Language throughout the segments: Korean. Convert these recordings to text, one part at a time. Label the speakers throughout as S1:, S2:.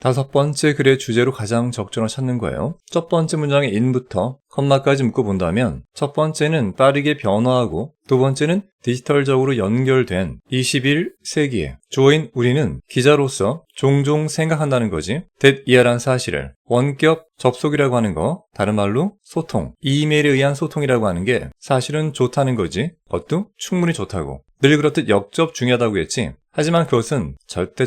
S1: 다섯 번째 글의 주제로 가장 적절한 찾는 거예요. 첫 번째 문장의 in부터 컴마까지 묶어본다면 첫 번째는 빠르게 변화하고 두 번째는 디지털적으로 연결된 21세기에 주어인 우리는 기자로서 종종 생각한다는 거지. that이라는 사실을 원격 접속이라고 하는 거, 다른 말로 소통, 이메일에 의한 소통이라고 하는 게 사실은 좋다는 거지. 그것도 충분히 좋다고. 늘 그렇듯 역접 중요하다고 했지. 하지만 그것은 절대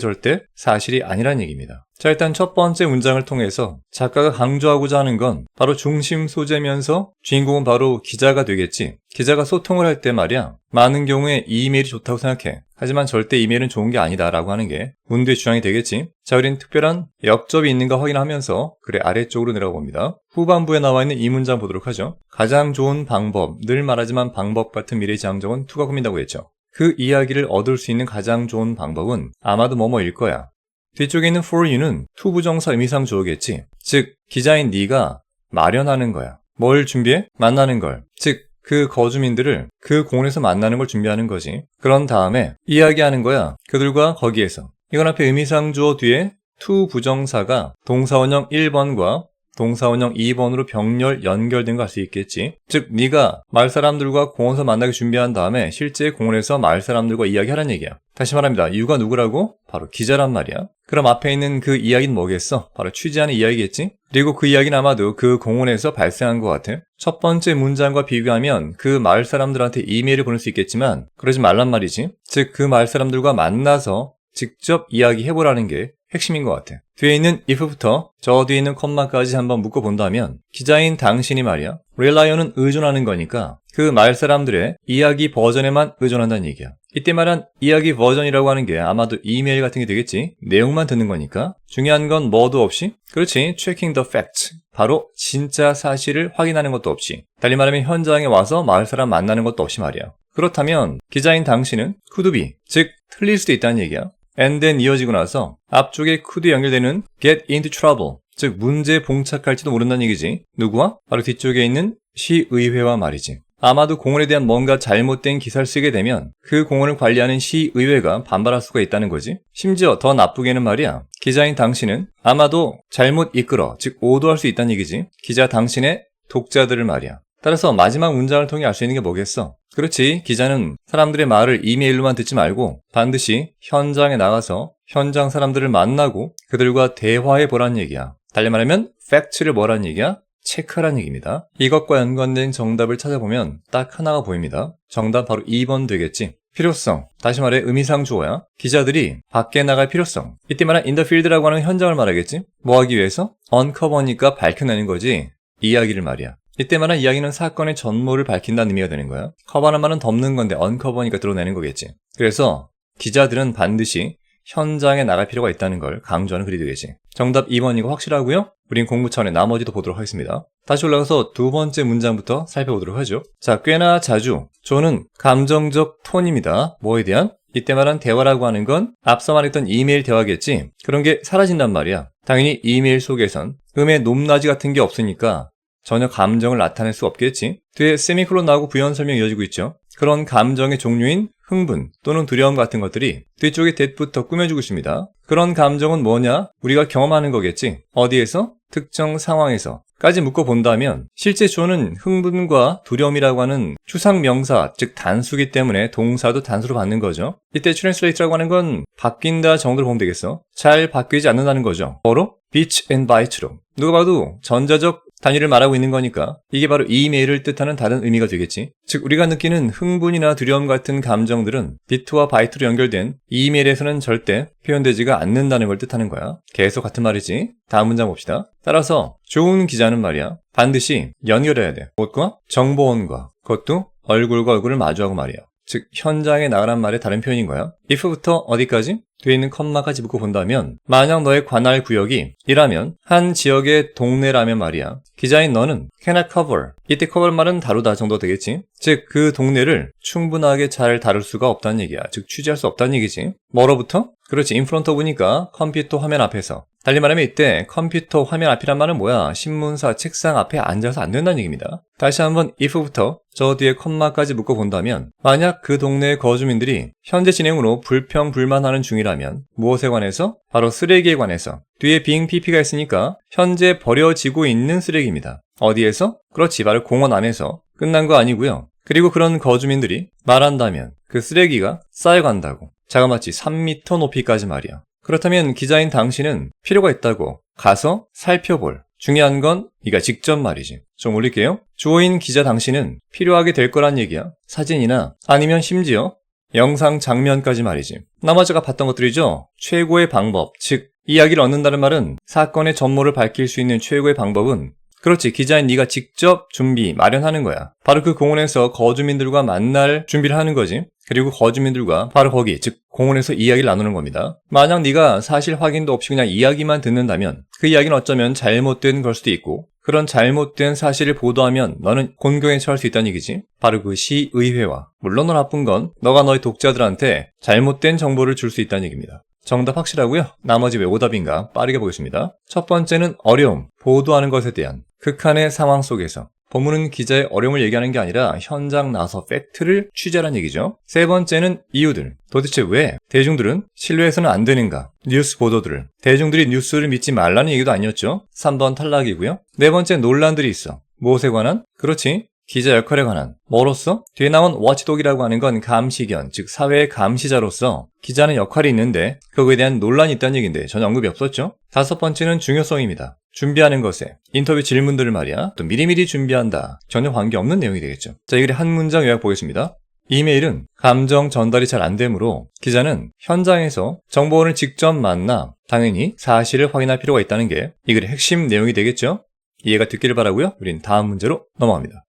S1: 사실이 아니란 얘기입니다. 자, 일단 첫 번째 문장을 통해서 작가가 강조하고자 하는 건 바로 중심 소재면서 주인공은 바로 기자가 되겠지. 기자가 소통을 할 때 말이야, 많은 경우에 이메일이 좋다고 생각해. 하지만 절대 이메일은 좋은 게 아니다 라고 하는 게 문두의 주장이 되겠지. 자, 우린 특별한 역접이 있는가 확인하면서 글의 아래쪽으로 내려가 봅니다. 후반부에 나와 있는 이 문장 보도록 하죠. 가장 좋은 방법, 늘 말하지만 방법 같은 미래지향적은 투가 꾸민다고 했죠. 그 이야기를 얻을 수 있는 가장 좋은 방법은 아마도 뭐뭐일 거야. 뒤쪽에 있는 for you는 to 부정사 의미상 주어겠지. 즉, 기자인 네가 마련하는 거야. 뭘 준비해? 만나는 걸. 즉, 그 거주민들을 그 공원에서 만나는 걸 준비하는 거지. 그런 다음에 이야기하는 거야. 그들과 거기에서. 이건 앞에 의미상 주어 뒤에 to 부정사가 동사원형 1번과 동사원형 2번으로 병렬 연결된 거 알 수 있겠지. 즉, 네가 마을 사람들과 공원에서 만나기 준비한 다음에 실제 공원에서 마을 사람들과 이야기하라는 얘기야. 다시 말합니다. you가 누구라고? 바로 기자란 말이야. 그럼 앞에 있는 그 이야기는 뭐겠어? 바로 취재하는 이야기겠지? 그리고 그 이야기는 아마도 그 공원에서 발생한 것 같아. 첫 번째 문장과 비교하면 그 마을 사람들한테 이메일을 보낼 수 있겠지만 그러지 말란 말이지. 즉, 그 마을 사람들과 만나서 직접 이야기해보라는 게 핵심인 것 같아. 뒤에 있는 if부터 저 뒤에 있는 콤마까지 한번 묶어본다면 기자인 당신이 말이야, relion은 의존하는 거니까 그 마을 사람들의 이야기 버전에만 의존한다는 얘기야. 이때 말한 이야기 버전이라고 하는 게 아마도 이메일 같은 게 되겠지. 내용만 듣는 거니까. 중요한 건 뭐도 없이, 그렇지, checking the facts, 바로 진짜 사실을 확인하는 것도 없이, 달리 말하면 현장에 와서 마을 사람 만나는 것도 없이 말이야. 그렇다면 기자인 당신은 could be, 즉 틀릴 수도 있다는 얘기야. and then 이어지고 나서 앞쪽에 could 연결되는 get into trouble, 즉 문제에 봉착할지도 모른다는 얘기지. 누구와? 바로 뒤쪽에 있는 시의회와 말이지. 아마도 공원에 대한 뭔가 잘못된 기사를 쓰게 되면 그 공원을 관리하는 시의회가 반발할 수가 있다는 거지. 심지어 더 나쁘게는 말이야, 기자인 당신은 아마도 잘못 이끌어, 즉 오도할 수 있다는 얘기지. 기자 당신의 독자들을 말이야. 따라서 마지막 문장을 통해 알 수 있는 게 뭐겠어? 그렇지, 기자는 사람들의 말을 이메일로만 듣지 말고 반드시 현장에 나가서 현장 사람들을 만나고 그들과 대화해보라는 얘기야. 달리 말하면 팩트를 뭐라는 얘기야? 체크하라는 얘기입니다. 이것과 연관된 정답을 찾아보면 딱 하나가 보입니다. 정답 바로 2번 되겠지. 필요성, 다시 말해 의미상 주어야. 기자들이 밖에 나갈 필요성. 이때 말한 in the field라고 하는 현장을 말하겠지. 뭐 하기 위해서? uncover니까 밝혀내는 거지. 이야기를 말이야. 이때 말한 이야기는 사건의 전모를 밝힌다는 의미가 되는 거야. 커버는 말은 덮는 건데 uncover니까 드러내는 거겠지. 그래서 기자들은 반드시 현장에 나갈 필요가 있다는 걸 강조하는 글이 되겠지. 정답 2번이고 확실하고요. 우린 공부 차원에 나머지도 보도록 하겠습니다. 다시 올라가서 두 번째 문장부터 살펴보도록 하죠. 자, 꽤나 자주 저는 감정적 톤입니다. 뭐에 대한? 이때 말한 대화라고 하는 건 앞서 말했던 이메일 대화겠지. 그런 게 사라진단 말이야. 당연히 이메일 속에선 음의 높낮이 같은 게 없으니까 전혀 감정을 나타낼 수 없겠지. 뒤에 세미콜론 나오고 부연 설명이 이어지고 있죠. 그런 감정의 종류인 흥분 또는 두려움 같은 것들이 뒤쪽에 that부터 꾸며주고 있습니다. 그런 감정은 뭐냐? 우리가 경험하는 거겠지. 어디에서? 특정 상황에서 까지 묶어본다면 실제 주어는 흥분과 두려움이라고 하는 추상명사, 즉 단수기 때문에 동사도 단수로 받는 거죠. 이때 translate라고 하는 건 바뀐다 정도로 보면 되겠어. 잘 바뀌지 않는다는 거죠. 뭐로? beach and bite로. 누가 봐도 전자적 단위를 말하고 있는 거니까 이게 바로 이메일을 뜻하는 다른 의미가 되겠지. 즉 우리가 느끼는 흥분이나 두려움 같은 감정들은 비트와 바이트로 연결된 이메일에서는 절대 표현되지가 않는다는 걸 뜻하는 거야. 계속 같은 말이지. 다음 문장 봅시다. 따라서 좋은 기자는 말이야, 반드시 연결해야 돼. 무엇과? 정보원과. 그것도 얼굴과 얼굴을 마주하고 말이야. 즉 현장에 나가란 말의 다른 표현인 거야. if부터 어디까지? 뒤에 있는 컴마까지 묶어본다면 만약 너의 관할 구역이 이라면 한 지역의 동네라면 말이야, 기자인 너는 cannot cover 이때 커버할 말은 다루다 정도 되겠지. 즉 그 동네를 충분하게 잘 다룰 수가 없다는 얘기야. 즉 취재할 수 없다는 얘기지. 뭐로부터? 그렇지, 인프런트 오브니까 컴퓨터 화면 앞에서. 달리 말하면 이때 컴퓨터 화면 앞이란 말은 뭐야? 신문사 책상 앞에 앉아서 안 된다는 얘기입니다. 다시 한번 if부터 저 뒤에 컴마까지 묶어본다면, 만약 그 동네의 거주민들이 현재 진행으로 불평불만하는 중이라면 무엇에 관해서? 바로 쓰레기에 관해서. 뒤에 being pp가 있으니까 현재 버려지고 있는 쓰레기입니다. 어디에서? 그렇지, 바로 공원 안에서. 끝난 거 아니고요. 그리고 그런 거주민들이 말한다면 그 쓰레기가 쌓여간다고. 자그마치 3m 높이까지 말이야. 그렇다면 기자인 당신은 필요가 있다고 가서 살펴볼. 중요한 건 네가 직접 말이지. 좀 올릴게요. 주어인 기자 당신은 필요하게 될 거란 얘기야. 사진이나 아니면 심지어 영상 장면까지 말이지. 나머지가 봤던 것들이죠. 최고의 방법, 즉 이야기를 얻는다는 말은 사건의 전모를 밝힐 수 있는 최고의 방법은, 그렇지, 기자인 네가 직접 준비, 마련하는 거야. 바로 그 공원에서 거주민들과 만날 준비를 하는 거지. 그리고 거주민들과 바로 거기, 즉 공원에서 이야기를 나누는 겁니다. 만약 네가 사실 확인도 없이 그냥 이야기만 듣는다면 그 이야기는 어쩌면 잘못된 걸 수도 있고, 그런 잘못된 사실을 보도하면 너는 곤경에 처할 수 있다는 얘기지. 바로 그 시의회와, 물론 더 나쁜 건 너가 너의 독자들한테 잘못된 정보를 줄 수 있다는 얘기입니다. 정답 확실하고요. 나머지 왜 오답인가 빠르게 보겠습니다. 첫 번째는 어려움, 보도하는 것에 대한 극한의 상황 속에서. 본문은 기자의 어려움을 얘기하는 게 아니라 현장 나서 팩트를 취재하는 얘기죠. 세 번째는 이유들. 도대체 왜 대중들은 신뢰해서는 안 되는가? 뉴스 보도들을. 대중들이 뉴스를 믿지 말라는 얘기도 아니었죠. 3번 탈락이고요. 네 번째 논란들이 있어. 무엇에 관한? 그렇지, 기자 역할에 관한. 뭐로서? 뒤에 나온 워치독이라고 하는 건 감시견, 즉 사회의 감시자로서 기자는 역할이 있는데 그거에 대한 논란이 있다는 얘기인데 전혀 언급이 없었죠. 다섯 번째는 중요성입니다. 준비하는 것에, 인터뷰 질문들을 말이야, 또 미리미리 준비한다. 전혀 관계없는 내용이 되겠죠. 자, 이 글의 한 문장 요약 보겠습니다. 이메일은 감정 전달이 잘 안 되므로 기자는 현장에서 정보원을 직접 만나 당연히 사실을 확인할 필요가 있다는 게 이 글의 핵심 내용이 되겠죠. 이해가 됐기를 바라고요. 우린 다음 문제로 넘어갑니다.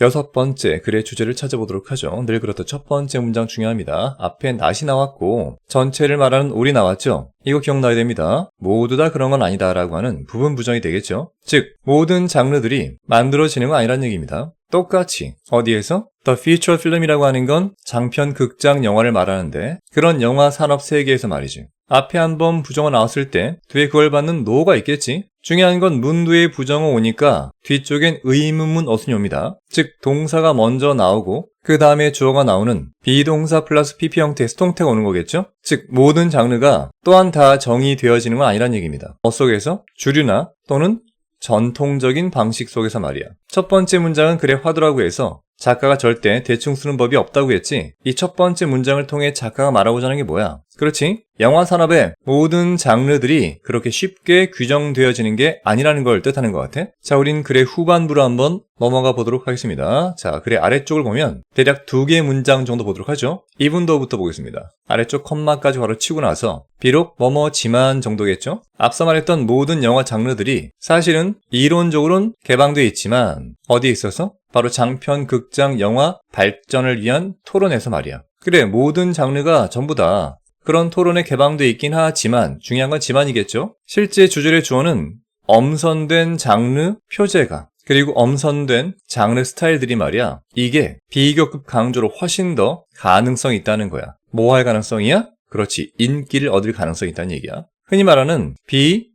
S1: 여섯 번째 글의 주제를 찾아보도록 하죠. 늘 그렇듯 첫 번째 문장 중요합니다. 앞에 not이 나왔고 전체를 말하는 올이 나왔죠. 이거 기억나야 됩니다. 모두 다 그런 건 아니다 라고 하는 부분 부정이 되겠죠. 즉 모든 장르들이 만들어지는 건 아니란 얘기입니다. 똑같이 어디에서? The feature film이라고 하는 건 장편 극장 영화를 말하는데 그런 영화 산업 세계에서 말이지. 앞에 한번 부정어 나왔을 때 뒤에 그걸 받는 노가 있겠지. 중요한 건 문 뒤에 부정어 오니까 뒤쪽엔 의문문 어순이 옵니다. 즉 동사가 먼저 나오고 그 다음에 주어가 나오는 비동사 플러스 PP 형태의 수동태가 오는 거겠죠. 즉 모든 장르가 또한 다 정의되어지는 건 아니란 얘기입니다. 속에서 주류나 또는 전통적인 방식 속에서 말이야. 첫 번째 문장은 글의 화두라고 해서 작가가 절대 대충 쓰는 법이 없다고 했지. 이 첫 번째 문장을 통해 작가가 말하고자 하는 게 뭐야? 그렇지? 영화 산업의 모든 장르들이 그렇게 쉽게 규정되어지는 게 아니라는 걸 뜻하는 것 같아. 자, 우린 글의 후반부로 한번 넘어가 보도록 하겠습니다. 자, 글의 아래쪽을 보면 대략 2개의 문장 정도 보도록 하죠. 이분도부터 보겠습니다. 아래쪽 컴마까지 바로 치고 나서 비록 뭐뭐지만 정도겠죠? 앞서 말했던 모든 영화 장르들이 사실은 이론적으로는 개방되어 있지만 어디에 있어서? 바로 장편, 극장, 영화 발전을 위한 토론에서 말이야. 그래, 모든 장르가 전부 다 그런 토론에 개방되어 있긴 하지만 중요한 건 지만이겠죠? 실제 주절의 주어는 엄선된 장르 표제가 그리고 엄선된 장르 스타일들이 말이야. 이게 비교급 강조로 훨씬 더 가능성이 있다는 거야. 뭐 할 가능성이야? 그렇지, 인기를 얻을 가능성이 있다는 얘기야. 흔히 말하는 be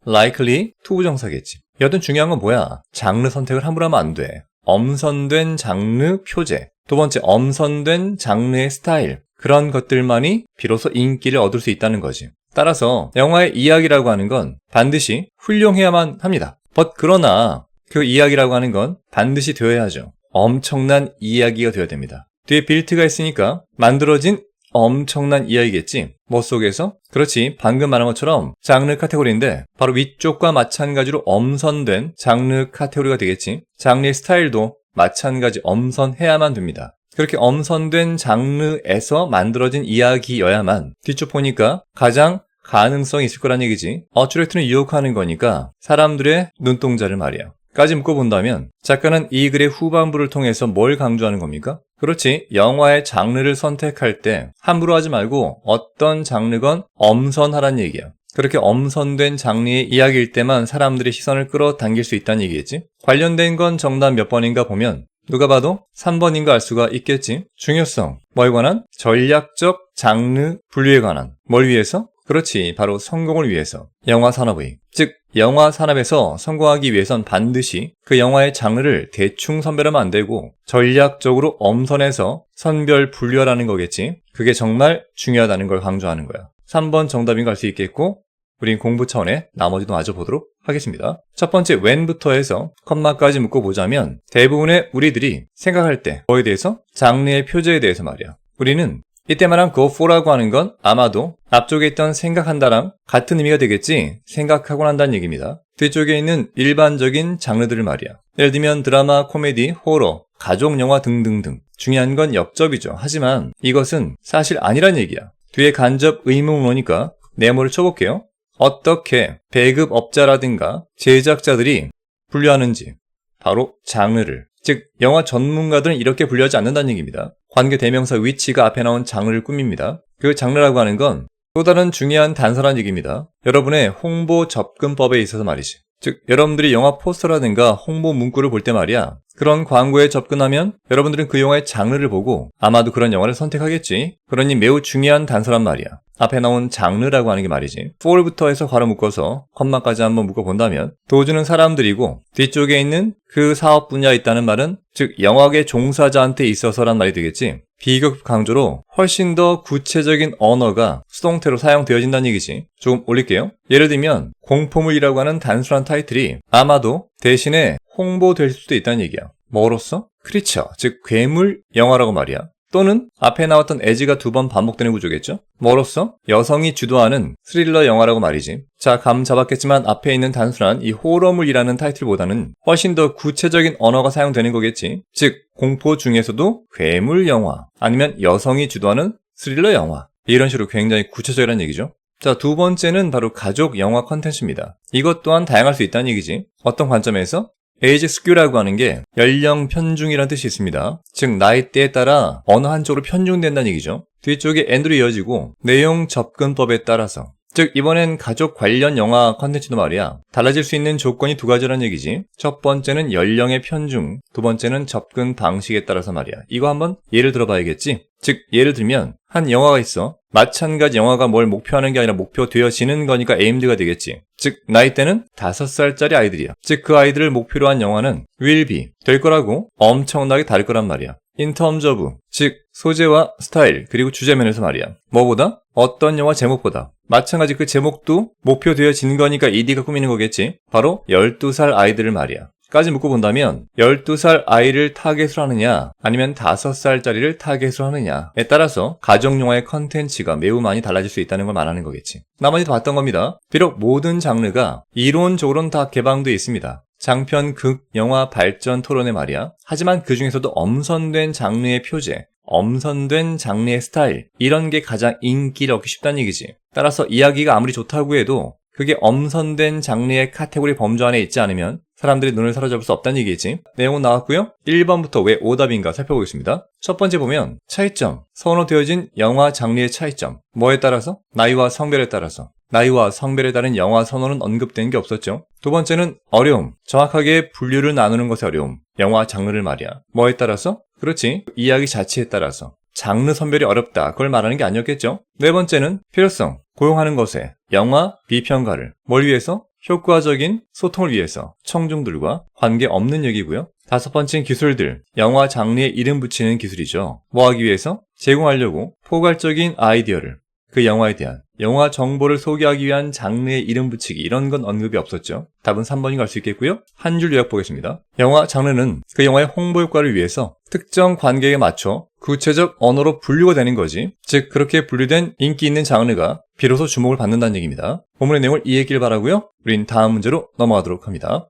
S1: likely to 부정사겠지. 여튼 중요한 건 뭐야? 장르 선택을 함부로 하면 안 돼. 엄선된 장르 표제, 두 번째 엄선된 장르의 스타일, 그런 것들만이 비로소 인기를 얻을 수 있다는 거지. 따라서 영화의 이야기라고 하는 건 반드시 훌륭해야만 합니다. 그러나 그 이야기라고 하는 건 반드시 되어야죠. 엄청난 이야기가 되어야 됩니다. 뒤에 빌트가 있으니까 만들어진 엄청난 이야기겠지. 뭐 속에서? 그렇지, 방금 말한 것처럼 장르 카테고리인데 바로 위쪽과 마찬가지로 엄선된 장르 카테고리가 되겠지. 장르의 스타일도 마찬가지 엄선해야만 됩니다. 그렇게 엄선된 장르에서 만들어진 이야기여야만 뒤쪽 보니까 가장 가능성이 있을 거란 얘기지. 어츄레이트는 유혹하는 거니까 사람들의 눈동자를 말이야. 까지 묶어본다면 작가는 이 글의 후반부를 통해서 뭘 강조하는 겁니까? 그렇지, 영화의 장르를 선택할 때 함부로 하지 말고 어떤 장르건 엄선하란 얘기야. 그렇게 엄선된 장르의 이야기일 때만 사람들의 시선을 끌어당길 수 있다는 얘기겠지. 관련된 건 정답 몇 번인가 보면 누가 봐도 3번인 거 알 수가 있겠지. 중요성, 뭐에 관한? 전략적 장르 분류에 관한. 뭘 위해서? 그렇지, 바로 성공을 위해서. 영화 산업의, 즉 영화 산업에서 성공하기 위해선 반드시 그 영화의 장르를 대충 선별하면 안 되고 전략적으로 엄선해서 선별 분류하라는 거겠지. 그게 정말 중요하다는 걸 강조하는 거야. 3번 정답인 거 알 수 있겠고, 우린 공부 차원에 나머지도 마저 보도록 하겠습니다. 첫 번째 when부터 해서 컴마까지 묶어보자면 대부분의 우리들이 생각할 때 뭐에 대해서? 장르의 표제에 대해서 말이야. 우리는 이때 말한 go for라고 하는 건 아마도 앞쪽에 있던 생각한다랑 같은 의미가 되겠지, 생각하고 난다는 얘기입니다. 뒤쪽에 있는 일반적인 장르들을 말이야. 예를 들면 드라마, 코미디, 호러, 가족 영화 등등등. 중요한 건 역접이죠. 하지만 이것은 사실 아니란 얘기야. 뒤에 간접 의문문이니까 네모를 쳐볼게요. 어떻게 배급업자라든가 제작자들이 분류하는지, 바로 장르를, 즉 영화 전문가들은 이렇게 분류하지 않는다는 얘기입니다. 관계 대명사 위치가 앞에 나온 장르를 꾸밉니다. 그 장르라고 하는 건 또 다른 중요한 단서란 얘기입니다. 여러분의 홍보 접근법에 있어서 말이지. 즉 여러분들이 영화 포스터라든가 홍보 문구를 볼 때 말이야, 그런 광고에 접근하면 여러분들은 그 영화의 장르를 보고 아마도 그런 영화를 선택하겠지. 그러니 매우 중요한 단서란 말이야. 앞에 나온 장르라고 하는 게 말이지. for부터 해서 괄호 묶어서 컴마까지 한번 묶어본다면 도주는 사람들이고 뒤쪽에 있는 그 사업 분야에 있다는 말은 즉 영화계 종사자한테 있어서란 말이 되겠지. 비교급 강조로 훨씬 더 구체적인 언어가 수동태로 사용되어진다는 얘기지. 조금 올릴게요. 예를 들면 공포물이라고 하는 단순한 타이틀이 아마도 대신에 홍보될 수도 있다는 얘기야. 뭐로써? 크리처, 즉 괴물 영화라고 말이야. 또는 앞에 나왔던 as가 2번 반복되는 구조겠죠? 뭐로써? 여성이 주도하는 스릴러 영화라고 말이지. 자, 감 잡았겠지만 앞에 있는 단순한 이 호러물이라는 타이틀보다는 훨씬 더 구체적인 언어가 사용되는 거겠지. 즉 공포 중에서도 괴물 영화, 아니면 여성이 주도하는 스릴러 영화, 이런 식으로 굉장히 구체적이라는 얘기죠. 자, 두 번째는 바로 가족 영화 컨텐츠입니다. 이것 또한 다양할 수 있다는 얘기지. 어떤 관점에서? 에이지 스큐라고 하는 게 연령 편중이라는 뜻이 있습니다. 즉 나이대에 따라 어느 한쪽으로 편중된다는 얘기죠. 뒤쪽에 and로 이어지고 내용 접근법에 따라서, 즉 이번엔 가족 관련 영화 컨텐츠도 말이야, 달라질 수 있는 조건이 두 가지라는 얘기지. 첫 번째는 연령의 편중, 두 번째는 접근 방식에 따라서 말이야. 이거 한번 예를 들어봐야겠지. 즉 예를 들면 한 영화가 있어. 마찬가지 영화가 뭘 목표하는 게 아니라 목표되어지는 거니까 에임드가 되겠지. 즉 나이대는 5살짜리 아이들이야. 즉 그 아이들을 목표로 한 영화는 will be, 될 거라고 엄청나게 다를 거란 말이야. in terms of, 즉 소재와 스타일 그리고 주제 면에서 말이야. 뭐보다? 어떤 영화 제목보다. 마찬가지 그 제목도 목표되어진 거니까 ED가 꾸미는 거겠지. 바로 12살 아이들을 말이야. 까지 묶어본다면 12살 아이를 타겟으로 하느냐 아니면 5살짜리를 타겟으로 하느냐에 따라서 가정영화의 컨텐츠가 매우 많이 달라질 수 있다는 걸 말하는 거겠지. 나머지도 봤던 겁니다. 비록 모든 장르가 이론적으로는 다 개방되어 있습니다. 장편, 극, 영화, 발전, 토론에 말이야. 하지만 그 중에서도 엄선된 장르의 표제, 엄선된 장르의 스타일, 이런 게 가장 인기를 얻기 쉽다는 얘기지. 따라서 이야기가 아무리 좋다고 해도 그게 엄선된 장르의 카테고리 범주 안에 있지 않으면 사람들이 눈을 사로잡을 수 없다는 얘기겠지. 내용은 나왔고요. 1번부터 왜 오답인가 살펴보겠습니다. 첫 번째 보면 차이점, 선호되어진 영화 장르의 차이점. 뭐에 따라서? 나이와 성별에 따라서. 나이와 성별에 따른 영화 선호는 언급된 게 없었죠. 두 번째는 어려움, 정확하게 분류를 나누는 것의 어려움. 영화 장르를 말이야. 뭐에 따라서? 그렇지, 이야기 자체에 따라서. 장르 선별이 어렵다, 그걸 말하는 게 아니었겠죠. 네 번째는 필요성, 고용하는 것에 영화 비평가를 뭘 위해서? 효과적인 소통을 위해서 청중들과 관계없는 얘기고요. 다섯 번째는 기술들, 영화 장르에 이름 붙이는 기술이죠. 뭐 하기 위해서? 제공하려고 포괄적인 아이디어를, 그 영화에 대한 영화 정보를 소개하기 위한 장르에 이름 붙이기, 이런 건 언급이 없었죠. 답은 3번인 걸 알 수 있겠고요. 한 줄 요약 보겠습니다. 영화 장르는 그 영화의 홍보 효과를 위해서 특정 관계에 맞춰 구체적 언어로 분류가 되는 거지. 즉 그렇게 분류된 인기 있는 장르가 비로소 주목을 받는다는 얘기입니다. 본문의 내용을 이해했길 바라고요. 우린 다음 문제로 넘어가도록 합니다.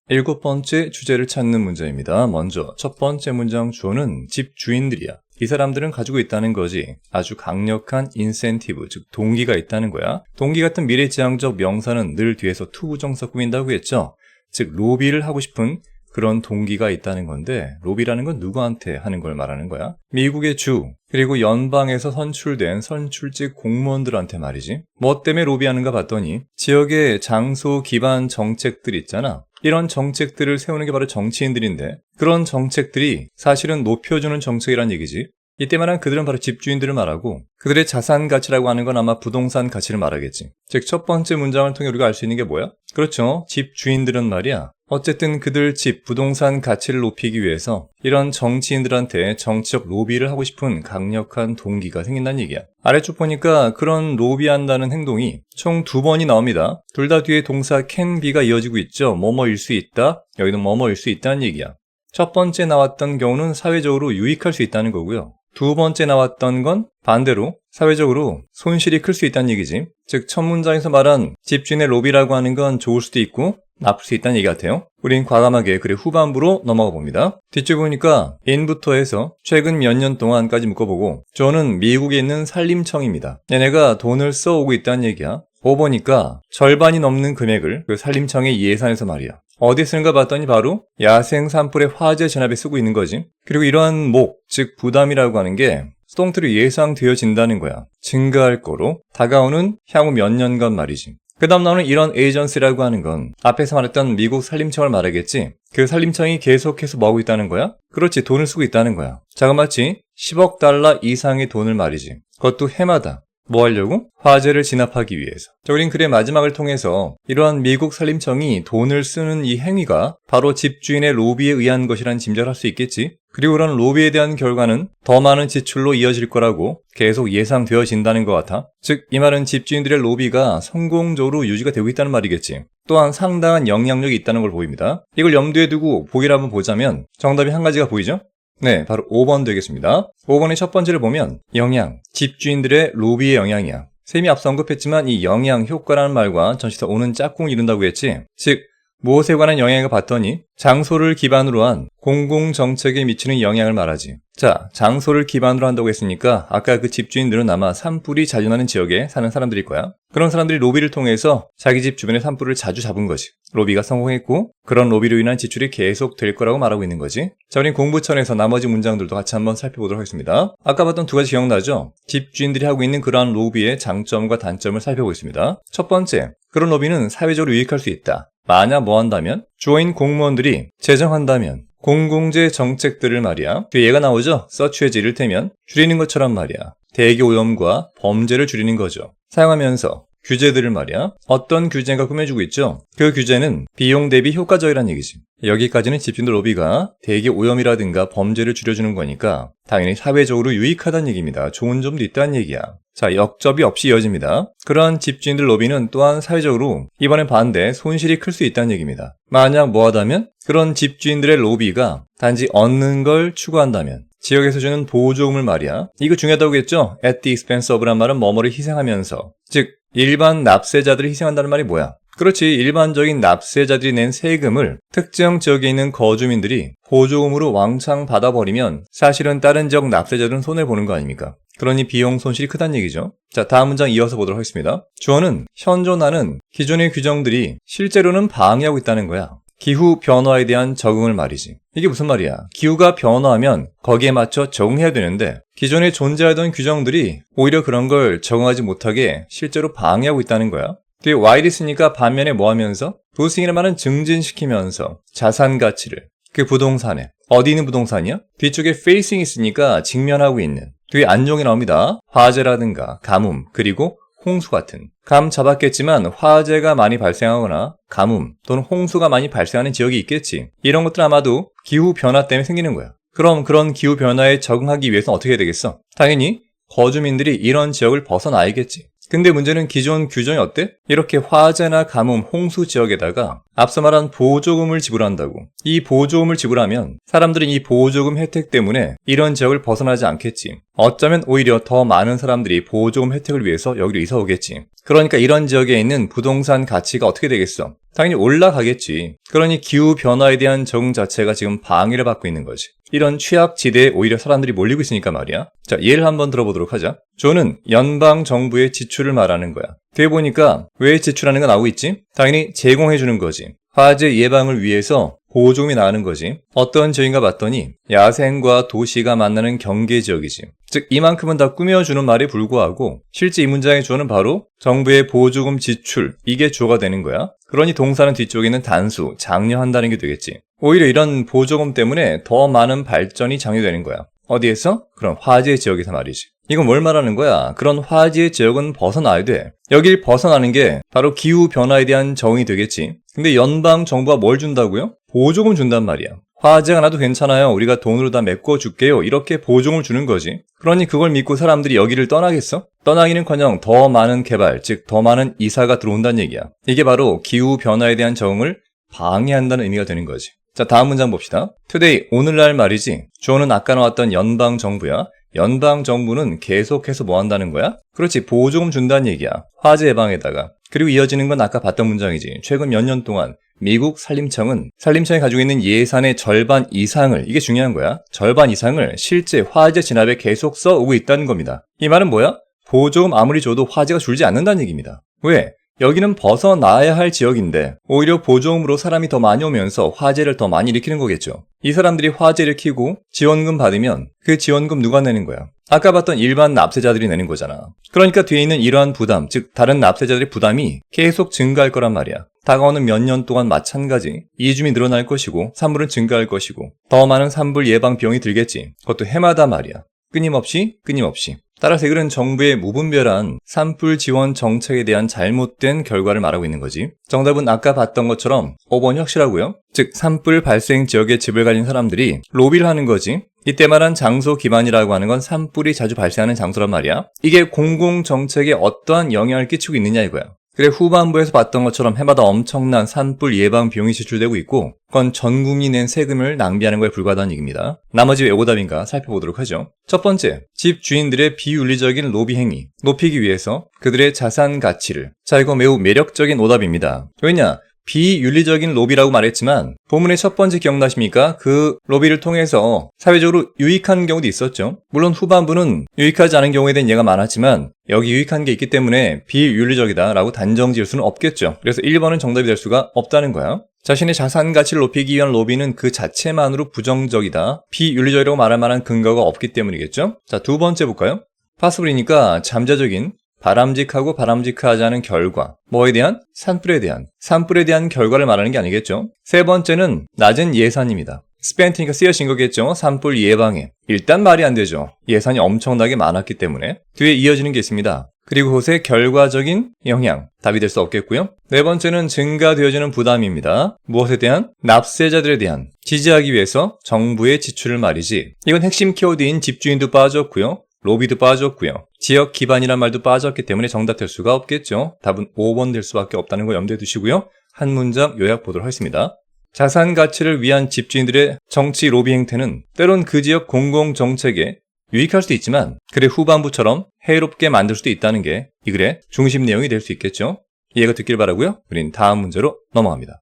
S1: 7번째 주제를 찾는 문제입니다. 먼저 첫 번째 문장 주어는 집주인들이야. 이 사람들은 가지고 있다는 거지. 아주 강력한 인센티브, 즉 동기가 있다는 거야. 동기 같은 미래지향적 명사는 늘 뒤에서 투부정사 꾸민다고 했죠. 즉 로비를 하고 싶은 그런 동기가 있다는 건데 로비라는 건 누구한테 하는 걸 말하는 거야? 미국의 주 그리고 연방에서 선출된 선출직 공무원들한테 말이지. 뭐 때문에 로비하는가 봤더니 지역의 장소 기반 정책들 있잖아. 이런 정책들을 세우는 게 바로 정치인들인데 그런 정책들이 사실은 높여주는 정책이란 얘기지. 이때 말한 그들은 바로 집주인들을 말하고 그들의 자산 가치라고 하는 건 아마 부동산 가치를 말하겠지. 즉 첫 번째 문장을 통해 우리가 알 수 있는 게 뭐야? 그렇죠. 집주인들은 말이야. 어쨌든 그들 집 부동산 가치를 높이기 위해서 이런 정치인들한테 정치적 로비를 하고 싶은 강력한 동기가 생긴다는 얘기야. 아래쪽 보니까 그런 로비한다는 행동이 총 2번이 나옵니다. 둘 다 뒤에 동사 can be가 이어지고 있죠. 뭐뭐일 수 있다. 여기도 뭐뭐일 수 있다는 얘기야. 첫 번째 나왔던 경우는 사회적으로 유익할 수 있다는 거고요. 두 번째 나왔던 건 반대로 사회적으로 손실이 클 수 있다는 얘기지. 즉 첫 문장에서 말한 집주인의 로비라고 하는 건 좋을 수도 있고 나쁠 수 있다는 얘기 같아요. 우린 과감하게 그래 후반부로 넘어가 봅니다. 뒤쪽 보니까 in부터 해서 최근 몇 년 동안까지 묶어보고 저는 미국에 있는 산림청입니다. 얘네가 돈을 써오고 있다는 얘기야. 보니까 절반이 넘는 금액을 그 산림청의 예산에서 말이야. 어디에 쓰는가 봤더니 바로 야생 산불의 화재 진압에 쓰고 있는 거지. 그리고 이러한 목, 즉 부담이라고 하는 게 수동태로 예상되어진다는 거야. 증가할 거로 다가오는 향후 몇 년간 말이지. 그 다음 나오는 이런 에이전시라고 하는 건 앞에서 말했던 미국 산림청을 말하겠지. 그 산림청이 계속해서 뭐 하고 있다는 거야? 그렇지, 돈을 쓰고 있다는 거야. 자그마치 10억 달러 이상의 돈을 말이지. 그것도 해마다. 뭐 하려고? 화재를 진압하기 위해서. 자, 우린 글의 마지막을 통해서 이러한 미국 산림청이 돈을 쓰는 이 행위가 바로 집주인의 로비에 의한 것이란 짐작을 할 수 있겠지. 그리고 그런 로비에 대한 결과는 더 많은 지출로 이어질 거라고 계속 예상되어진다는 것 같아. 즉, 이 말은 집주인들의 로비가 성공적으로 유지가 되고 있다는 말이겠지. 또한 상당한 영향력이 있다는 걸 보입니다. 이걸 염두에 두고 보기를 한번 보자면 정답이 한 가지가 보이죠? 네, 바로 5번 되겠습니다. 5번의 첫 번째를 보면 영향, 집주인들의 로비의 영향이야. 쌤이 앞서 언급했지만 이 영향, 효과라는 말과 전치사 오는 짝꿍을 이룬다고 했지. 즉, 무엇에 관한 영향을 봤더니 장소를 기반으로 한 공공정책에 미치는 영향을 말하지. 자, 장소를 기반으로 한다고 했으니까 아까 그 집주인들은 아마 산불이 자주 나는 지역에 사는 사람들일 거야. 그런 사람들이 로비를 통해서 자기 집 주변에 산불을 자주 잡은 거지. 로비가 성공했고 그런 로비로 인한 지출이 계속 될 거라고 말하고 있는 거지. 자, 우린 공부천에서 나머지 문장들도 같이 한번 살펴보도록 하겠습니다. 아까 봤던 두 가지 기억나죠? 집주인들이 하고 있는 그러한 로비의 장점과 단점을 살펴보겠습니다. 첫 번째, 그런 로비는 사회적으로 유익할 수 있다. 만약 뭐 한다면? 주어인 공무원들이 제정한다면 공공재 정책들을 말이야. 뒤에 얘가 나오죠? 서치해지 이를테면 줄이는 것처럼 말이야. 대기 오염과 범죄를 줄이는 거죠. 사용하면서 규제들을 말이야. 어떤 규제가 꾸며주고 있죠? 그 규제는 비용 대비 효과적이란 얘기지. 여기까지는 집주인들 로비가 대기 오염이라든가 범죄를 줄여주는 거니까 당연히 사회적으로 유익하다는 얘기입니다. 좋은 점도 있다는 얘기야. 자, 역접이 없이 이어집니다. 그러한 집주인들 로비는 또한 사회적으로 이번엔 반대 손실이 클 수 있다는 얘기입니다. 만약 뭐 하다면? 그런 집주인들의 로비가 단지 얻는 걸 추구한다면 지역에서 주는 보조금을 말이야. 이거 중요하다고 했죠? at the expense of란 말은 뭐뭐를 희생하면서. 즉, 일반 납세자들을 희생한다는 말이 뭐야? 그렇지, 일반적인 납세자들이 낸 세금을 특정 지역에 있는 거주민들이 보조금으로 왕창 받아버리면 사실은 다른 지역 납세자들은 손해보는 거 아닙니까? 그러니 비용 손실이 크다는 얘기죠. 자, 다음 문장 이어서 보도록 하겠습니다. 주어는 현존하는 기존의 규정들이 실제로는 방해하고 있다는 거야. 기후 변화에 대한 적응을 말이지. 이게 무슨 말이야? 기후가 변화하면 거기에 맞춰 적응해야 되는데 기존에 존재하던 규정들이 오히려 그런 걸 적응하지 못하게 실제로 방해하고 있다는 거야. 뒤에 while 있으니까 반면에 뭐 하면서? boosting이라는 말은 증진시키면서 자산 가치를 그 부동산에 어디 있는 부동산이야? 뒤쪽에 facing 있으니까 직면하고 있는. 뒤에 안종이 나옵니다. 화재라든가 가뭄 그리고 홍수 같은. 감 잡았겠지만 화재가 많이 발생하거나 가뭄 또는 홍수가 많이 발생하는 지역이 있겠지. 이런 것들 아마도 기후변화 때문에 생기는 거야. 그럼 그런 기후변화에 적응하기 위해서 어떻게 해야 되겠어? 당연히 거주민들이 이런 지역을 벗어나야겠지. 근데 문제는 기존 규정이 어때? 이렇게 화재나 가뭄, 홍수 지역에다가 앞서 말한 보조금을 지불한다고. 이 보조금을 지불하면 사람들은 이 보조금 혜택 때문에 이런 지역을 벗어나지 않겠지. 어쩌면 오히려 더 많은 사람들이 보조금 혜택을 위해서 여기로 이사 오겠지. 그러니까 이런 지역에 있는 부동산 가치가 어떻게 되겠어? 당연히 올라가겠지. 그러니 기후변화에 대한 적응 자체가 지금 방해를 받고 있는 거지. 이런 취약지대에 오히려 사람들이 몰리고 있으니까 말이야. 자, 예를 한번 들어보도록 하자. 조는 연방정부의 지출을 말하는 거야. 뒤에 보니까 왜 지출하는 거 나오고 있지? 당연히 제공해주는 거지. 화재 예방을 위해서 보조금이 나가는 거지. 어떤 지역인가 봤더니 야생과 도시가 만나는 경계 지역이지. 즉 이만큼은 다 꾸며주는 말에 불구하고 실제 이 문장의 주어는 바로 정부의 보조금 지출, 이게 주어가 되는 거야. 그러니 동사는 뒤쪽에 있는 단수, 장려한다는 게 되겠지. 오히려 이런 보조금 때문에 더 많은 발전이 장려되는 거야. 어디에서? 그런 화재 지역에서 말이지. 이건 뭘 말하는 거야? 그런 화재 지역은 벗어나야 돼. 여길 벗어나는 게 바로 기후변화에 대한 적응이 되겠지. 근데 연방 정부가 뭘 준다고요? 보조금 준단 말이야. 화재가 나도 괜찮아요. 우리가 돈으로 다 메꿔줄게요. 이렇게 보조금을 주는 거지. 그러니 그걸 믿고 사람들이 여기를 떠나겠어? 떠나기는커녕 더 많은 개발, 즉 더 많은 이사가 들어온다는 얘기야. 이게 바로 기후변화에 대한 적응을 방해한다는 의미가 되는 거지. 자, 다음 문장 봅시다. Today, 오늘날 말이지. 주어는 아까 나왔던 연방정부야. 연방정부는 계속해서 뭐 한다는 거야? 그렇지, 보조금 준다는 얘기야. 화재 예방에다가. 그리고 이어지는 건 아까 봤던 문장이지. 최근 몇 년 동안 미국 산림청은 산림청이 가지고 있는 예산의 절반 이상을, 이게 중요한 거야. 절반 이상을 실제 화재 진압에 계속 써오고 있다는 겁니다. 이 말은 뭐야? 보조금 아무리 줘도 화재가 줄지 않는다는 얘기입니다. 왜? 여기는 벗어나야 할 지역인데 오히려 보조금으로 사람이 더 많이 오면서 화재를 더 많이 일으키는 거겠죠. 이 사람들이 화재를 일으키고 지원금 받으면 그 지원금 누가 내는 거야? 아까 봤던 일반 납세자들이 내는 거잖아. 그러니까 뒤에 있는 이러한 부담, 즉 다른 납세자들의 부담이 계속 증가할 거란 말이야. 다가오는 몇 년 동안 마찬가지. 이주민이 늘어날 것이고 산불은 증가할 것이고 더 많은 산불 예방 비용이 들겠지. 그것도 해마다 말이야. 끊임없이. 따라서 이들은 정부의 무분별한 산불 지원 정책에 대한 잘못된 결과를 말하고 있는 거지. 정답은 아까 봤던 것처럼 5번 확실하고요. 즉 산불 발생 지역에 집을 가진 사람들이 로비를 하는 거지. 이때 말한 장소 기반이라고 하는 건 산불이 자주 발생하는 장소란 말이야. 이게 공공정책에 어떠한 영향을 끼치고 있느냐 이거야. 그래, 후반부에서 봤던 것처럼 해마다 엄청난 산불 예방 비용이 지출되고 있고 그건 전 국민이 낸 세금을 낭비하는 거에 불과하다는 얘기입니다. 나머지 왜 오답인가 살펴보도록 하죠. 첫 번째, 집 주인들의 비윤리적인 로비 행위 높이기 위해서 그들의 자산 가치를. 자, 이거 매우 매력적인 오답입니다. 왜냐? 비윤리적인 로비라고 말했지만 본문의 첫 번째 기억나십니까? 그 로비를 통해서 사회적으로 유익한 경우도 있었죠. 물론 후반부는 유익하지 않은 경우에 대한 예가 많았지만 여기 유익한 게 있기 때문에 비윤리적이다라고 단정 지을 수는 없겠죠. 그래서 1번은 정답이 될 수가 없다는 거야. 자신의 자산 가치를 높이기 위한 로비는 그 자체만으로 부정적이다, 비윤리적이라고 말할 만한 근거가 없기 때문이겠죠. 자, 두 번째 볼까요? 파스블이니까 잠재적인 바람직하고 바람직하지 않은 결과, 뭐에 대한? 산불에 대한 결과를 말하는 게 아니겠죠. 세 번째는 낮은 예산입니다. spent니까 쓰여진 거겠죠. 산불 예방에. 일단 말이 안 되죠. 예산이 엄청나게 많았기 때문에. 뒤에 이어지는 게 있습니다. 그리고 그것의 결과적인 영향, 답이 될 수 없겠고요. 네 번째는 증가되어지는 부담입니다. 무엇에 대한? 납세자들에 대한. 지지하기 위해서 정부의 지출을 말이지. 이건 핵심 키워드인 집주인도 빠졌고요. 로비도 빠졌고요. 지역 기반이란 말도 빠졌기 때문에 정답 될 수가 없겠죠. 답은 5번 될 수밖에 없다는 거 염두에 두시고요. 한 문장 요약 보도록 하겠습니다. 자산 가치를 위한 집주인들의 정치 로비 행태는 때론 그 지역 공공정책에 유익할 수도 있지만 글의 후반부처럼 해롭게 만들 수도 있다는 게 이 글의 중심 내용이 될 수 있겠죠. 이해가 됐길 바라고요. 우린 다음 문제로 넘어갑니다.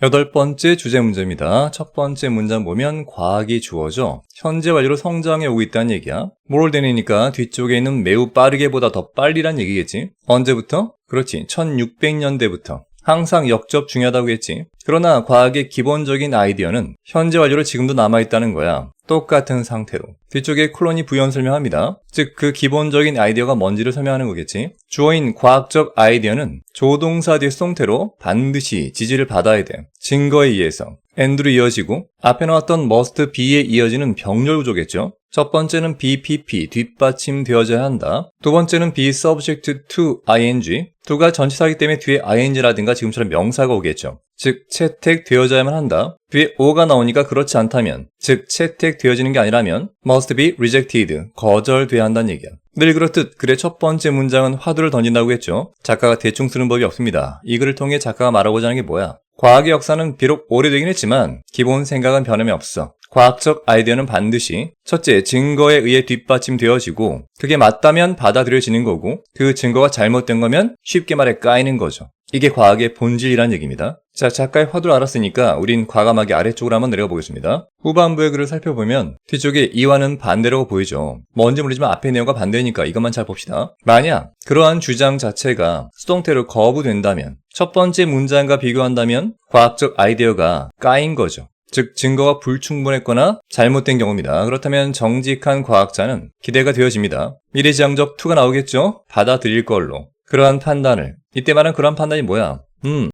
S1: 8번째 주제 문제입니다. 첫 번째 문장 보면 과학이 주어져 현재 완료로 성장해 오고 있다는 얘기야. 모럴 되니까 뒤쪽에 있는 매우 빠르게보다 더 빨리란 얘기겠지. 언제부터? 그렇지, 1600년대부터. 항상 역접 중요하다고 했지. 그러나 과학의 기본적인 아이디어는 현재 완료로 지금도 남아있다는 거야. 똑같은 상태로. 뒤쪽에 콜론이 부연 설명합니다. 즉 그 기본적인 아이디어가 뭔지를 설명하는 거겠지. 주어인 과학적 아이디어는 조동사 뒤에 수동태로 반드시 지지를 받아야 돼. 증거에 의해서. and로 이어지고 앞에 나왔던 must be에 이어지는 병렬 구조겠죠. 첫 번째는 BPP, 뒷받침되어져야 한다. 두 번째는 be subject to ing. 두가 전치사이기 때문에 뒤에 ing라든가 지금처럼 명사가 오겠죠. 즉 채택되어져야만 한다. 뒤에 o가 나오니까 그렇지 않다면, 즉 채택되어지는 게 아니라면 must be rejected, 거절돼야 한다는 얘기야. 늘 그렇듯 글의 첫 번째 문장은 화두를 던진다고 했죠. 작가가 대충 쓰는 법이 없습니다. 이 글을 통해 작가가 말하고자 하는 게 뭐야? 과학의 역사는 비록 오래되긴 했지만 기본 생각은 변함이 없어. 과학적 아이디어는 반드시 첫째, 증거에 의해 뒷받침되어지고 그게 맞다면 받아들여지는 거고 그 증거가 잘못된 거면 쉽게 말해 까이는 거죠. 이게 과학의 본질이란 얘기입니다. 자, 작가의 화두를 알았으니까 우린 과감하게 아래쪽으로 한번 내려가 보겠습니다. 후반부의 글을 살펴보면 뒤쪽에 이와는 반대라고 보이죠. 뭔지 모르지만 앞의 내용과 반대니까 이것만 잘 봅시다. 만약 그러한 주장 자체가 수동태로 거부된다면 첫 번째 문장과 비교한다면 과학적 아이디어가 까인 거죠. 즉 증거가 불충분했거나 잘못된 경우입니다. 그렇다면 정직한 과학자는 기대가 되어집니다. 미래지향적 2가 나오겠죠? 받아들일 걸로. 그러한 판단을, 이때 말한 그러한 판단이 뭐야?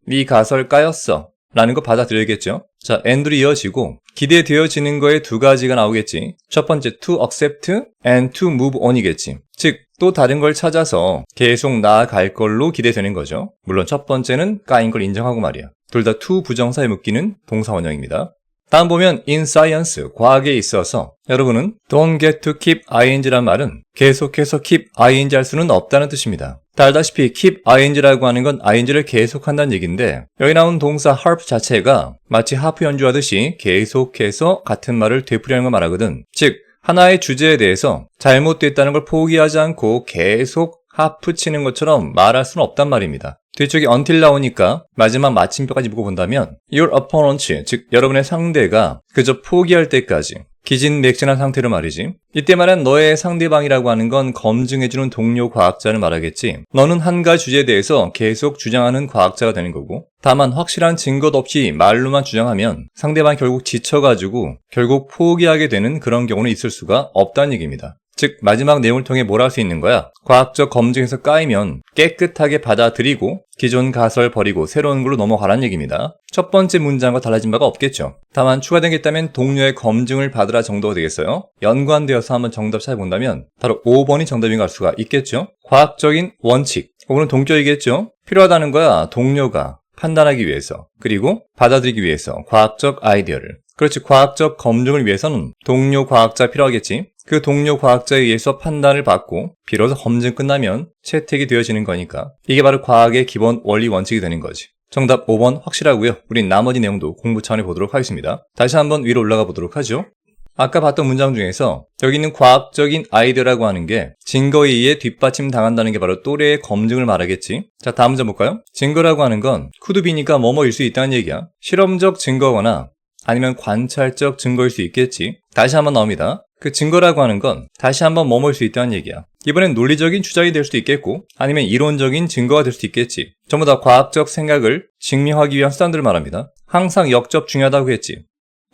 S1: 이 가설 까였어 라는 거 받아들여야겠죠. 자, and로 이어지고 기대되어지는 거에 두 가지가 나오겠지. 첫 번째 to accept and to move on이겠지. 즉 또 다른 걸 찾아서 계속 나아갈 걸로 기대되는 거죠. 물론 첫 번째는 까인 걸 인정하고 말이야. 둘 다 to 부정사에 묶이는 동사 원형입니다. 다음 보면 in science, 과학에 있어서 여러분은 don't get to keep ing란 말은 계속해서 keep ing 할 수는 없다는 뜻입니다. 다 알다시피 keep ing라고 하는 건 ing를 계속한다는 얘기인데 여기 나온 동사 harp 자체가 마치 하프 연주하듯이 계속해서 같은 말을 되풀이하는 걸 말하거든. 즉 하나의 주제에 대해서 잘못됐다는 걸 포기하지 않고 계속 하프 치는 것처럼 말할 수는 없단 말입니다. 뒤쪽에 until 나오니까 마지막 마침표까지 묶어본다면 your opponent, 즉 여러분의 상대가 그저 포기할 때까지 기진맥진한 상태로 말이지. 이때 말한 너의 상대방이라고 하는 건 검증해주는 동료 과학자를 말하겠지. 너는 한 가지 주제에 대해서 계속 주장하는 과학자가 되는 거고 다만 확실한 증거도 없이 말로만 주장하면 상대방이 결국 지쳐가지고 결국 포기하게 되는 그런 경우는 있을 수가 없다는 얘기입니다. 즉 마지막 내용을 통해 뭘 할 수 있는 거야? 과학적 검증에서 까이면 깨끗하게 받아들이고 기존 가설 버리고 새로운 걸로 넘어가라는 얘기입니다. 첫 번째 문장과 달라진 바가 없겠죠. 다만 추가된 게 있다면 동료의 검증을 받으라 정도가 되겠어요. 연관되어서 한번 정답 찾아본다면 바로 5번이 정답인 걸 알 수가 있겠죠. 과학적인 원칙 혹은 동격이겠죠. 필요하다는 거야. 동료가 판단하기 위해서 그리고 받아들이기 위해서 과학적 아이디어를. 그렇지, 과학적 검증을 위해서는 동료 과학자 필요하겠지. 그 동료 과학자에 의해서 판단을 받고 비로소 검증 끝나면 채택이 되어지는 거니까 이게 바로 과학의 기본 원리 원칙이 되는 거지. 정답 5번 확실하고요. 우린 나머지 내용도 공부 차원에 보도록 하겠습니다. 다시 한번 위로 올라가 보도록 하죠. 아까 봤던 문장 중에서 여기 있는 과학적인 아이디어라고 하는 게 증거에 의해 뒷받침 당한다는 게 바로 또래의 검증을 말하겠지. 자, 다음 문장 볼까요? 증거라고 하는 건 couldbe니까 뭐뭐일 수 있다는 얘기야. 실험적 증거거나 아니면 관찰적 증거일 수 있겠지. 다시 한번 나옵니다. 그 증거라고 하는 건 다시 한번 뭐뭐일 수 있다는 얘기야. 이번엔 논리적인 주장이 될 수도 있겠고 아니면 이론적인 증거가 될 수도 있겠지. 전부 다 과학적 생각을 증명하기 위한 수단들을 말합니다. 항상 역접 중요하다고 했지.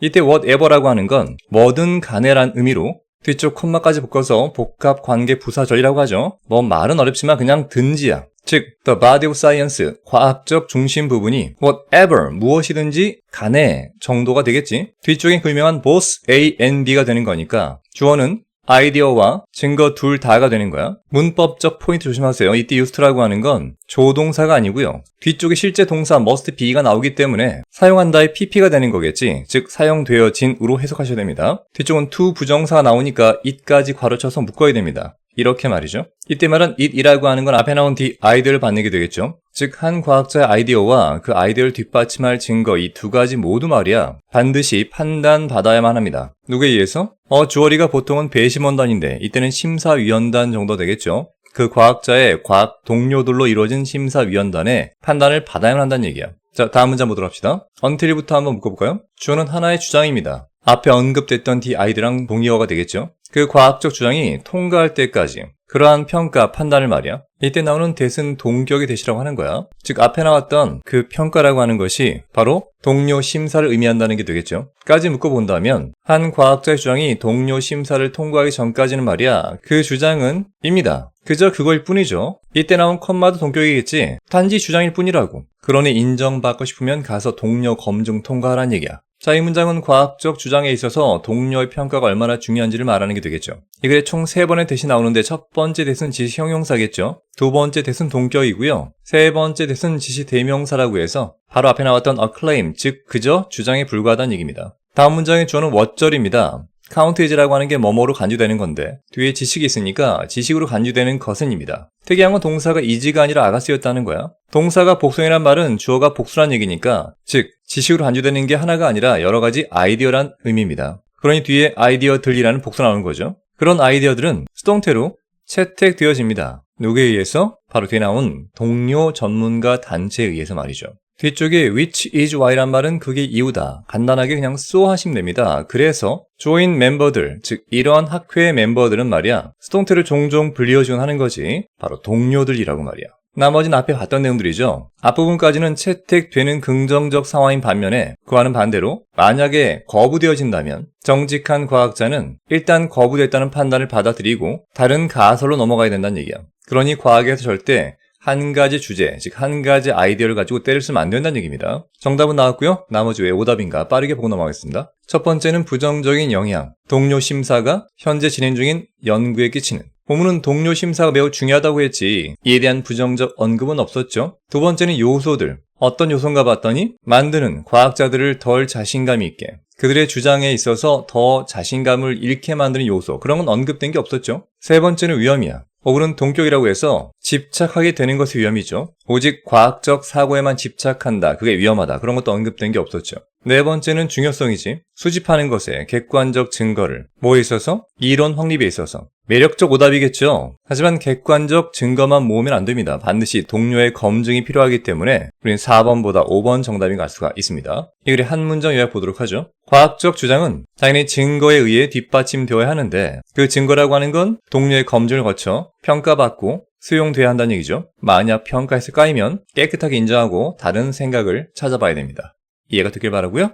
S1: 이때 whatever라고 하는 건 뭐든 간에란 의미로 뒤쪽 콤마까지 묶어서 복합 관계 부사절이라고 하죠. 뭐 말은 어렵지만 그냥 든지야. 즉, the body of science, 과학적 중심 부분이 whatever, 무엇이든지 간에 정도가 되겠지. 뒤쪽엔 그 유명한 both A and B가 되는 거니까 주어는 아이디어와 증거 둘 다가 되는 거야. 문법적 포인트 조심하세요. 이때 used라고 하는 건 조동사가 아니고요. 뒤쪽에 실제 동사 must be가 나오기 때문에 사용한다의 pp가 되는 거겠지. 즉 사용되어진으로 해석하셔야 됩니다. 뒤쪽은 to 부정사가 나오니까 it까지 괄호쳐서 묶어야 됩니다. 이렇게 말이죠. 이때 말은 it이라고 하는 건 앞에 나온 the 아이디어를 받는 게 되겠죠. 즉 한 과학자의 아이디어와 그 아이디어를 뒷받침할 증거 이 두 가지 모두 말이야 반드시 판단받아야만 합니다. 누구에 의해서? 주어리가 보통은 배심원단인데 이때는 심사위원단 정도 되겠죠. 그 과학자의 과학 동료들로 이루어진 심사위원단의 판단을 받아야만 한다는 얘기야. 자, 다음 문장 보도록 합시다. until부터 한번 묶어볼까요? 주어는 하나의 주장입니다. 앞에 언급됐던 the 아이디어랑 동의어가 되겠죠. 그 과학적 주장이 통과할 때까지 그러한 평가, 판단을 말이야. 이때 나오는 that은 동격의 that이라고 하는 거야. 즉 앞에 나왔던 그 평가라고 하는 것이 바로 동료 심사를 의미한다는 게 되겠죠. 까지 묶어본다면 한 과학자의 주장이 동료 심사를 통과하기 전까지는 말이야. 그 주장은 입니다. 그저 그거일 뿐이죠. 이때 나온 컴마도 동격이겠지. 단지 주장일 뿐이라고. 그러니 인정받고 싶으면 가서 동료 검증 통과하라는 얘기야. 자, 이 문장은 과학적 주장에 있어서 동료의 평가가 얼마나 중요한지를 말하는 게 되겠죠. 이 글에 총 3번의 that이 나오는데 첫 번째 that은 지시 형용사겠죠. 두 번째 that은 동격이고요. 세 번째 that은 지시 대명사라고 해서 바로 앞에 나왔던 acclaim, 즉 그저 주장에 불과하다는 얘기입니다. 다음 문장의 주어는 what절입니다. count is라고 하는 게 뭐뭐로 간주되는 건데 뒤에 지식이 있으니까 지식으로 간주되는 것은입니다. 특이한 건 동사가 is가 아니라 아가 쓰였다는 거야. 동사가 복수이란 말은 주어가 복수란 얘기니까 즉 지식으로 간주되는 게 하나가 아니라 여러 가지 아이디어란 의미입니다. 그러니 뒤에 아이디어들이라는 복수 나오는 거죠. 그런 아이디어들은 수동태로 채택되어집니다. 누구에 의해서? 바로 뒤에 나온 동료 전문가 단체에 의해서 말이죠. 뒤쪽에 which is why란 말은 그게 이유다. 간단하게 그냥 so 하시면 됩니다. 그래서 join 멤버들, 즉 이러한 학회의 멤버들은 말이야 스톤트를 종종 불리어주곤 하는 거지. 바로 동료들이라고 말이야. 나머지는 앞에 봤던 내용들이죠. 앞부분까지는 채택되는 긍정적 상황인 반면에 그와는 반대로 만약에 거부되어진다면 정직한 과학자는 일단 거부됐다는 판단을 받아들이고 다른 가설로 넘어가야 된다는 얘기야. 그러니 과학에서 절대 한 가지 주제, 즉 한 가지 아이디어를 가지고 때를 쓰면 안 된다는 얘기입니다. 정답은 나왔고요. 나머지 왜 오답인가 빠르게 보고 넘어가겠습니다. 첫 번째는 부정적인 영향, 동료 심사가 현재 진행 중인 연구에 끼치는. 본문은 동료 심사가 매우 중요하다고 했지 이에 대한 부정적 언급은 없었죠. 두 번째는 요소들, 어떤 요소인가 봤더니 만드는 과학자들을 덜 자신감이 있게 그들의 주장에 있어서 더 자신감을 잃게 만드는 요소, 그런 건 언급된 게 없었죠. 세 번째는 위험이야. 혹은 동격이라고 해서 집착하게 되는 것이 위험이죠. 오직 과학적 사고에만 집착한다, 그게 위험하다, 그런 것도 언급된 게 없었죠. 네 번째는 중요성이지. 수집하는 것에 객관적 증거를 뭐에 있어서? 이론 확립에 있어서. 매력적 오답이겠죠. 하지만 객관적 증거만 모으면 안 됩니다. 반드시 동료의 검증이 필요하기 때문에 우리는 4번보다 5번 정답이 갈 수가 있습니다. 이 글의 한 문장 요약 보도록 하죠. 과학적 주장은 당연히 증거에 의해 뒷받침되어야 하는데 그 증거라고 하는 건 동료의 검증을 거쳐 평가받고 수용돼야 한다는 얘기죠. 만약 평가에서 까이면 깨끗하게 인정하고 다른 생각을 찾아봐야 됩니다. 이해가 되길 바라고요.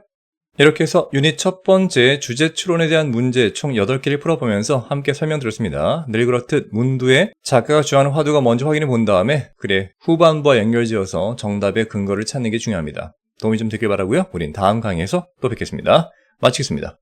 S1: 이렇게 해서 유닛 첫 번째 주제 추론에 대한 문제 총 8개를 풀어보면서 함께 설명드렸습니다. 늘 그렇듯 문두에 작가가 주장하는 화두가 먼저 확인해 본 다음에 글의 후반부와 연결지어서 정답의 근거를 찾는 게 중요합니다. 도움이 좀 되길 바라고요. 우린 다음 강의에서 또 뵙겠습니다. 마치겠습니다.